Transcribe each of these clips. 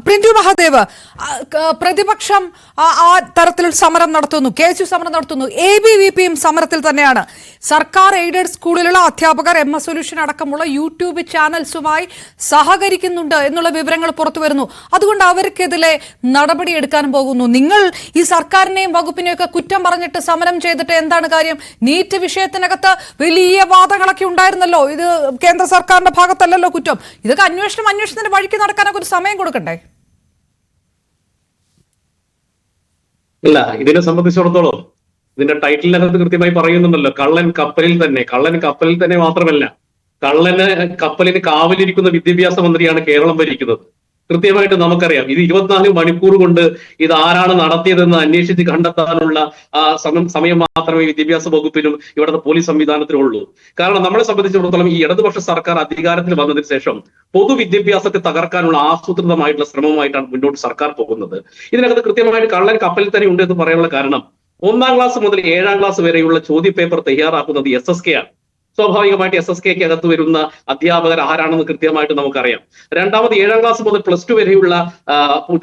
Print Mahadev, പ്രതിപക്ഷം ആ തരത്തിൽ സമരം നടത്തുന്നു, KSU സമരം നടത്തുന്നു, ABVPയും സമരത്തിൽ തന്നെയാണ്. സർക്കാർ എയ്ഡഡ് സ്കൂളിലുള്ള അധ്യാപകർ MS സൊല്യൂഷൻ അടക്കമുള്ള യൂട്യൂബ് ചാനൽസുമായി സഹകരിക്കുന്നുണ്ട് എന്നുള്ള വിവരങ്ങൾ പുറത്തു വരുന്നു. അതുകൊണ്ട് അവർക്കെതിരെ നടപടിയെടുക്കാൻ പോകുന്നു. നിങ്ങൾ ഈ സർക്കാരിനെയും വകുപ്പിനെയൊക്കെ കുറ്റം പറഞ്ഞിട്ട് സമരം ചെയ്തിട്ട് എന്താണ് കാര്യം? നീറ്റ് വിഷയത്തിനകത്ത് വലിയ വാദങ്ങളൊക്കെ ഉണ്ടായിരുന്നല്ലോ. ഇത് കേന്ദ്ര സർക്കാരിന്റെ ഭാഗത്തല്ലല്ലോ കുറ്റം. ഇതൊക്കെ അന്വേഷണത്തിന്റെ വഴിക്ക് നടക്കാനൊക്കെ ഒരു സമയം കൊടുക്കണ്ടേ? അല്ല, ഇതിനെ സംബന്ധിച്ചിടത്തോളം ഇതിന്റെ ടൈറ്റിലിനകത്ത് കൃത്യമായി പറയുന്നുണ്ടല്ലോ, കള്ളൻ കപ്പലിൽ തന്നെ മാത്രമല്ല, കപ്പലിന് കാവലിരിക്കുന്ന വിദ്യാഭ്യാസ മന്ത്രിയാണ് കേരളം ഭരിക്കുന്നത്. കൃത്യമായിട്ട് നമുക്കറിയാം. ഇത് 24 മണിക്കൂർ കൊണ്ട് ഇത് ആരാണ് നടത്തിയതെന്ന് അന്വേഷിച്ച് കണ്ടെത്താനുള്ള സമയം മാത്രമേ വിദ്യാഭ്യാസ വകുപ്പിനും ഇവിടുത്തെ പോലീസ് സംവിധാനത്തിനും ഉള്ളൂ. കാരണം നമ്മളെ സംബന്ധിച്ചിടത്തോളം ഈ ഇടതുപക്ഷ സർക്കാർ അധികാരത്തിൽ വന്നതിന് ശേഷം പൊതുവിദ്യാഭ്യാസത്തെ തകർക്കാനുള്ള ആസൂത്രിതമായിട്ടുള്ള ശ്രമവുമായിട്ടാണ് മുന്നോട്ട് സർക്കാർ പോകുന്നത്. ഇതിനകത്ത് കൃത്യമായിട്ട് കള്ളൻ കപ്പലിൽ തന്നെ ഉണ്ട് എന്ന് പറയാനുള്ള കാരണം 1ാം ക്ലാസ് മുതൽ 7ാം ക്ലാസ് വരെയുള്ള ചോദ്യപേപ്പർ തയ്യാറാക്കുന്നത് SSK ആണ്. സ്വാഭാവികമായിട്ട് SSKക്ക് അകത്ത് വരുന്ന അധ്യാപകർ ആരാണെന്ന് കൃത്യമായിട്ട് നമുക്കറിയാം. രണ്ടാമത് 7ാം ക്ലാസ് മുതൽ +2 വരെയുള്ള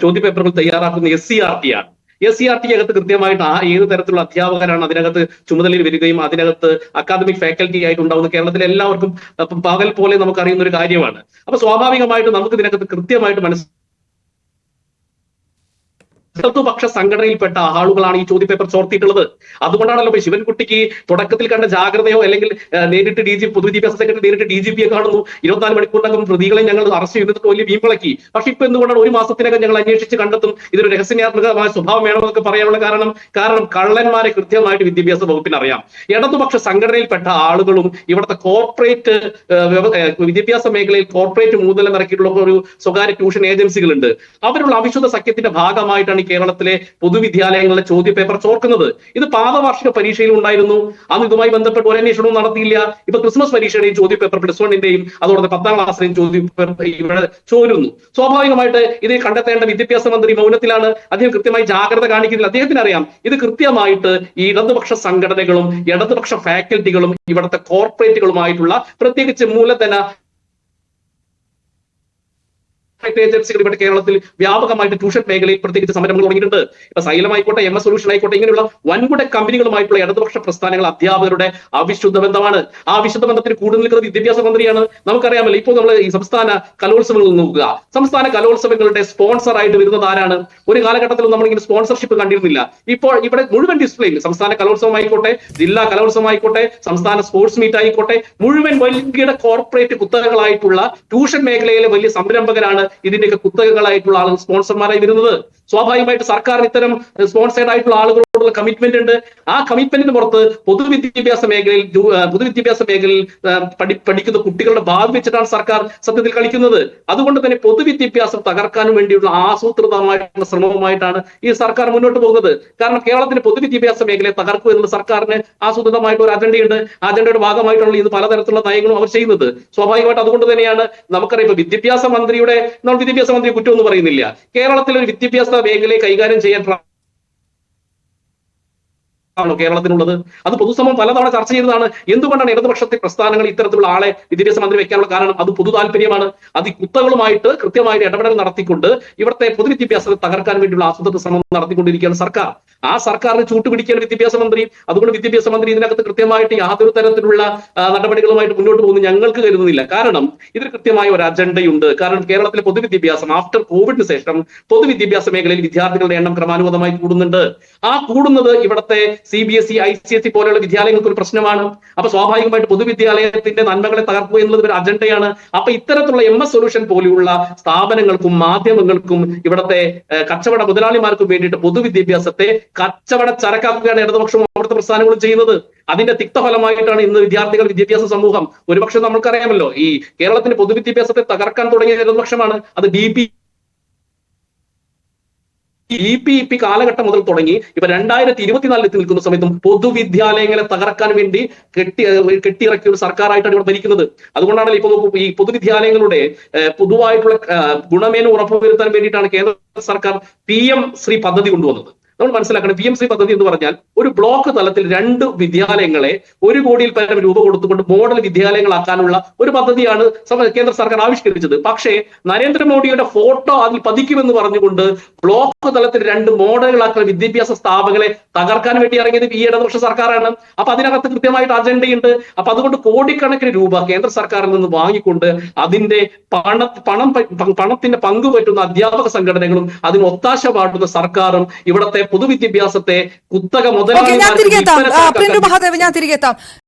ചോദ്യപേപ്പറുകൾ തയ്യാറാക്കുന്ന SCERT ആണ്. SCERT അകത്ത് കൃത്യമായിട്ട് ഏത് തരത്തിലുള്ള അധ്യാപകരാണ് അതിനകത്ത് ചുമതലയിൽ വരികയും അതിനകത്ത് അക്കാദമിക് ഫാക്കൽറ്റി ആയിട്ട് ഉണ്ടാവുന്ന കേരളത്തിലെ എല്ലാവർക്കും പകൽ പോലെ നമുക്കറിയുന്ന ഒരു കാര്യമാണ്. അപ്പൊ സ്വാഭാവികമായിട്ട് നമുക്ക് ഇതിനകത്ത് കൃത്യമായിട്ട് ഇടതുപക്ഷ സംഘടനയിൽപ്പെട്ട ആളുകളാണ് ഈ ചോദ്യപേപ്പർ ചോർത്തിയിട്ടുള്ളത്. അതുകൊണ്ടാണല്ലോ ശിവൻകുട്ടിക്ക് തുടക്കത്തിൽ കണ്ട ജാഗ്രതയോ അല്ലെങ്കിൽ നേരിട്ട് പൊതുവിദ്യാഭ്യാസ സെക്രട്ടറി നേരിട്ട് DGPയെ കാണുന്നു, 24 മണിക്കൂറിനകം പ്രതികളെ ഞങ്ങൾ അറസ്റ്റ് ചെയ്തിട്ട് വലിയ വീമ്പിളക്കി. പക്ഷെ ഇപ്പൊ എന്തുകൊണ്ടാണ് 1 മാസത്തിനകം ഞങ്ങൾ അന്വേഷിച്ച് കണ്ടെത്തും, ഇതൊരു രഹസ്യാത്മകമായ സ്വഭാവം വേണമെന്നൊക്കെ പറയാനുള്ള കാരണം കള്ളന്മാരെ കൃത്യമായിട്ട് വിദ്യാഭ്യാസ വകുപ്പിന് അറിയാം. ഇടതുപക്ഷ സംഘടനയിൽപ്പെട്ട ആളുകളും ഇവിടുത്തെ കോർപ്പറേറ്റ് വിദ്യാഭ്യാസ മേഖലയിൽ കോർപ്പറേറ്റ് മൂലധനം ഇറക്കിയിട്ടുള്ള ഒരു സ്വകാര്യ ട്യൂഷൻ ഏജൻസികളുണ്ട്. അവരുള്ള അവിശുദ്ധ സഖ്യത്തിന്റെ ഭാഗമായിട്ടാണ് കേരളത്തിലെ പൊതുവിദ്യാലയങ്ങളിലെ ചോദ്യപേപ്പർ ചോർക്കുന്നത്. ഇത് പാദവാർഷിക പരീക്ഷയിൽ ഉണ്ടായിരുന്നു. അന്ന് ഇതുമായി ബന്ധപ്പെട്ട് ഒരു അന്വേഷണവും നടത്തിയില്ല. ഇപ്പൊ ക്രിസ്മസ് പരീക്ഷയുടെയും ചോദ്യപേപ്പർ +1ന്റെയും അതോടൊപ്പം 10ാം ക്ലാസ്സിലെയും ചോദ്യപേപ്പർ ഇവിടെ ചോരുന്നു. സ്വാഭാവികമായിട്ട് ഇത് കണ്ടെത്തേണ്ട വിദ്യാഭ്യാസ മന്ത്രി മൗനത്തിലാണ്. അദ്ദേഹം കൃത്യമായി ജാഗ്രത കാണിക്കുന്നില്ല. അദ്ദേഹത്തിന് അറിയാം ഇത് കൃത്യമായിട്ട് ഈ ഇടതുപക്ഷ സംഘടനകളും ഇടതുപക്ഷ ഫാക്കൽറ്റികളും ഇവിടുത്തെ കോർപ്പറേറ്റുകളുമായിട്ടുള്ള പ്രത്യേകിച്ച് മൂലധന ഏജൻസികൾ ഇവിടെ കേരളത്തിൽ വ്യാപകമായിട്ട് ട്യൂഷൻ മേഖലയിൽ പ്രത്യേകിച്ച് സമരങ്ങൾ തുടങ്ങിയിട്ടുണ്ട്. ഇപ്പൊ സൈലം ആയിക്കോട്ടെ, MS സൊല്യൂഷൻ ആയിക്കോട്ടെ, ഇങ്ങനെയുള്ള വൻകിട കമ്പനികളുമായിട്ടുള്ള ഇടതുപക്ഷ പ്രസ്ഥാനങ്ങൾ അധ്യാപകരുടെ അവിശുദ്ധ ബന്ധമാണ്. ആ അവിശുദ്ധ ബന്ധത്തിന് കൂടുതൽ നിൽക്കുന്ന വിദ്യാഭ്യാസ മന്ത്രിയാണ്. നമുക്കറിയാമല്ലോ, ഇപ്പോൾ നമ്മൾ ഈ സംസ്ഥാന കലോത്സവങ്ങൾ നോക്കുക. സംസ്ഥാന കലോത്സവങ്ങളുടെ സ്പോൺസർ ആയിട്ട് വരുന്നത് ആരാണ്? ഒരു കാലഘട്ടത്തിൽ നമ്മളിങ്ങനെ സ്പോൺസർഷിപ്പ് കണ്ടിരുന്നില്ല. ഇപ്പോൾ ഇവിടെ മുഴുവൻ ഡിസ്പ്ലേയിൽ സംസ്ഥാന കലോത്സവം ആയിക്കോട്ടെ, ജില്ലാ കലോത്സവം ആയിക്കോട്ടെ, സംസ്ഥാന സ്പോർട്സ് മീറ്റ് ആയിക്കോട്ടെ, മുഴുവൻ വൻകിട കോർപ്പറേറ്റ് കുത്തകകളായിട്ടുള്ള ട്യൂഷൻ മേഖലയിലെ വലിയ സംരംഭകരാണ് ഇതിന്റെയൊക്കെ കുത്തകകളായിട്ടുള്ള ആളുകൾ സ്പോൺസർമാരായി വരുന്നത്. സ്വാഭാവികമായിട്ട് സർക്കാരിന് ഇത്തരം സ്പോൺസേഡ് ആയിട്ടുള്ള ആളുകളോടുള്ള കമ്മിറ്റ്മെന്റ് ഉണ്ട്. ആ കമ്മിറ്റ്മെന്റിന് പുറത്ത് പൊതുവിദ്യാഭ്യാസ മേഖലയിൽ പഠിക്കുന്ന കുട്ടികളുടെ ഭാവി വെച്ചിട്ടാണ് സർക്കാർ സത്യത്തിൽ കളിക്കുന്നത്. അതുകൊണ്ട് തന്നെ പൊതുവിദ്യാഭ്യാസം തകർക്കാനും വേണ്ടിയുള്ള ആസൂത്രിതമായിട്ടുള്ള ശ്രമവുമായിട്ടാണ് ഈ സർക്കാർ മുന്നോട്ട് പോകുന്നത്. കാരണം കേരളത്തിന്റെ പൊതുവിദ്യാഭ്യാസ മേഖലയെ തകർക്കുക എന്നുള്ള സർക്കാരിന് ആസൂത്രിതമായിട്ട് ഒരു അജണ്ടയുണ്ട്. ആ അജണ്ടയുടെ ഭാഗമായിട്ടാണ് ഇത് പലതരത്തിലുള്ള നയങ്ങളും അവർ ചെയ്യുന്നത്. സ്വാഭാവികമായിട്ട് അതുകൊണ്ട് തന്നെയാണ് നമുക്കറിയാം ഇപ്പൊ വിദ്യാഭ്യാസ മന്ത്രിയെ കുറ്റം എന്ന് പറയുന്നില്ല. കേരളത്തിലെ ഒരു വിദ്യാഭ്യാസ മേഖലയെ കൈകാര്യം ചെയ്യാൻ ആണോ കേരളത്തിനുള്ളത്? അത് പൊതുസമൂഹം പലതവണ ചർച്ച ചെയ്തതാണ്. എന്തുകൊണ്ടാണ് ഇടതുപക്ഷത്തെ പ്രസ്ഥാനങ്ങൾ ഇത്തരത്തിലുള്ള ആളെ വിദ്യാഭ്യാസ മന്ത്രി വെക്കാനുള്ള കാരണം? അത് പൊതു താല്പര്യമാണ്. അത് കുത്തകളുമായിട്ട് കൃത്യമായിട്ട് ഇടപെടൽ നടത്തിക്കൊണ്ട് ഇവിടുത്തെ പൊതുവിദ്യാഭ്യാസത്തെ തകർക്കാൻ വേണ്ടിയുള്ള ആസൂത്രിത ശ്രമം നടത്തിക്കൊണ്ടിരിക്കുകയാണ് സർക്കാർ. ആ സർക്കാരിന് ചൂട്ടുപിടിക്കുകയാണ് വിദ്യാഭ്യാസ മന്ത്രി. അതുകൊണ്ട് വിദ്യാഭ്യാസ മന്ത്രി ഇതിനകത്ത് കൃത്യമായിട്ട് യാതൊരു തരത്തിലുള്ള നടപടികളുമായിട്ട് മുന്നോട്ട് പോകുന്നു ഞങ്ങൾക്ക് കരുതുന്നില്ല. കാരണം ഇതിൽ കൃത്യമായ ഒരു അജണ്ടയുണ്ട്. കാരണം കേരളത്തിലെ പൊതുവിദ്യാഭ്യാസം ആഫ്റ്റർ കോവിഡിന് ശേഷം പൊതുവിദ്യാഭ്യാസ മേഖലയിൽ വിദ്യാർത്ഥികളുടെ എണ്ണം ക്രമാനുഗതമായി കൂടുന്നുണ്ട്. ആ കൂടുന്നത് ഇവിടുത്തെ CBSE, ICSE പോലെയുള്ള വിദ്യാലയങ്ങൾക്ക് ഒരു പ്രശ്നമാണ്. അപ്പൊ സ്വാഭാവികമായിട്ട് പൊതുവിദ്യാലയത്തിന്റെ നന്മകളെ തകർക്കുക എന്നുള്ളത് ഒരു അജണ്ടയാണ്. അപ്പൊ ഇത്തരത്തിലുള്ള MS സൊല്യൂഷൻ പോലെയുള്ള സ്ഥാപനങ്ങൾക്കും മാധ്യമങ്ങൾക്കും ഇവിടുത്തെ കച്ചവട മുതലാളിമാർക്കും വേണ്ടിയിട്ട് പൊതുവിദ്യാഭ്യാസത്തെ കച്ചവട ചരക്കാക്കുകയാണ് ഇടതുപക്ഷവും അവിടുത്തെ പ്രസ്ഥാനങ്ങളും ചെയ്യുന്നത്. അതിന്റെ തിക്തഫലമായിട്ടാണ് ഇന്ന് വിദ്യാഭ്യാസ സമൂഹം ഒരുപക്ഷെ നമുക്കറിയാമല്ലോ ഈ കേരളത്തിന്റെ പൊതുവിദ്യാഭ്യാസത്തെ തകർക്കാൻ തുടങ്ങിയ ഇടതുപക്ഷമാണ്. അത് DPEP കാലഘട്ടം മുതൽ തുടങ്ങി ഇപ്പൊ 2024 നിൽക്കുന്ന സമയത്തും പൊതുവിദ്യാലയങ്ങളെ തകർക്കാൻ വേണ്ടി കെട്ടിയിറക്കിയ ഒരു സർക്കാരായിട്ടാണ് ഇവിടെ ഭരിക്കുന്നത്. അതുകൊണ്ടാണ് ഇപ്പൊ ഈ പൊതുവിദ്യാലയങ്ങളുടെ പൊതുവായിട്ടുള്ള ഗുണമേന്മ ഉറപ്പുവരുത്താൻ വേണ്ടിയിട്ടാണ് കേന്ദ്ര സർക്കാർ PM ശ്രീ പദ്ധതി കൊണ്ടുവന്നത്. നമ്മൾ മനസ്സിലാക്കണം. PMC പദ്ധതി എന്ന് പറഞ്ഞാൽ ഒരു ബ്ലോക്ക് തലത്തിൽ 2 വിദ്യാലയങ്ങളെ 1 കോടിയിൽ പരം രൂപ കൊടുത്തുകൊണ്ട് മോഡൽ വിദ്യാലയങ്ങളാക്കാനുള്ള ഒരു പദ്ധതിയാണ് കേന്ദ്ര സർക്കാർ ആവിഷ്കരിച്ചത്. പക്ഷേ നരേന്ദ്രമോദിയുടെ ഫോട്ടോ അതിൽ പതിക്കുമെന്ന് പറഞ്ഞുകൊണ്ട് ബ്ലോക്ക് തലത്തിൽ 2 മോഡലുകളാക്കുന്ന വിദ്യാഭ്യാസ സ്ഥാപനങ്ങളെ തകർക്കാൻ വേണ്ടി ഇറങ്ങിയത് ഈ ഇടതുപക്ഷ സർക്കാരാണ്. അപ്പൊ അതിനകത്ത് കൃത്യമായിട്ട് അജണ്ടയുണ്ട്. അപ്പൊ അതുകൊണ്ട് കോടിക്കണക്കിന് രൂപ കേന്ദ്ര സർക്കാരിൽ നിന്ന് വാങ്ങിക്കൊണ്ട് അതിന്റെ പണത്തിന്റെ പങ്കുപറ്റുന്ന അധ്യാപക സംഘടനകളും അതിന് ഒത്താശ പാടുന്ന സർക്കാരും ഇവിടത്തെ പൊതുവിദ്യാഭ്യാസത്തെ കുത്തക ഞാൻ തിരികെ എത്താം. മുതലാളി പ്രിൻഡു മഹാദേവ്, ഞാൻ തിരികെ എത്താം.